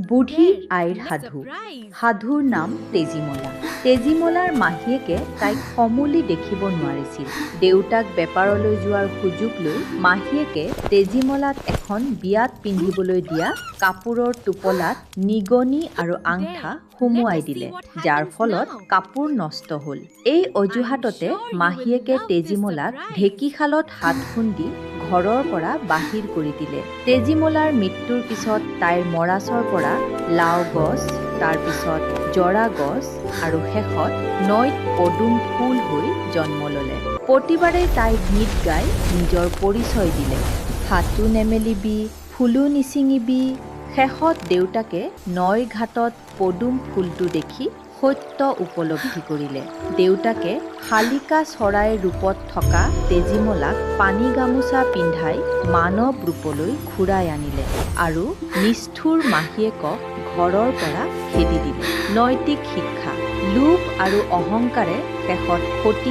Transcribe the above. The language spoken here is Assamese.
বুঢ়ী আইৰ সাধু। সাধুৰ নাম তেজীমলা। তেজীমলাৰ মাহীয়েকে তাইক সমূলি দেখিব নোৱাৰিছিল। দেউতাক বেপাৰলৈ যোৱাৰ সুযোগ লৈ মাহীয়েকে তেজীমলাক এখন বিয়াত পিন্ধিবলৈ দিয়া কাপোৰৰ টোপোলাত নিগনি আৰু আংঠা সুমুৱাই দিলে, যাৰ ফলত কাপোৰ নষ্ট হ'ল। এই অজুহাততে মাহীয়েকে তেজীমলাক ঢেঁকীশালত হাত খুন্দি ঘৰৰ পৰা বাহিৰ কৰি দিলে। তেজীমলাৰ মৃত্যুৰ পিছত তাইৰ মৰাচৰ পৰা লাও গছ, তাৰপিছত জৰা গছ আৰু শেষত নৈত পদুম ফুল হৈ জন্ম ল'লে। প্ৰতিবাৰে তাই গীত গাই নিজৰ পৰিচয় দিলে। হাতো নেমেলিবি, ফুলো নিচিঙিবি। শেষত দেউতাকে নৈৰ ঘাটত পদুম ফুলটো দেখি সত্য উপলব্ধি কৰিলে। দেউতাকে শালিকা চৰাইৰ ৰূপত থকা তেজীমলাক পানী গামোচা পিন্ধাই মানৱ ৰূপলৈ ঘূৰাই আনিলে আৰু নিষ্ঠুৰ মাহীয়েকক ঘৰৰ পৰা খেদি দিলে। নৈতিক শিক্ষা: লোভ আৰু অহংকাৰে শেষত ক্ষতি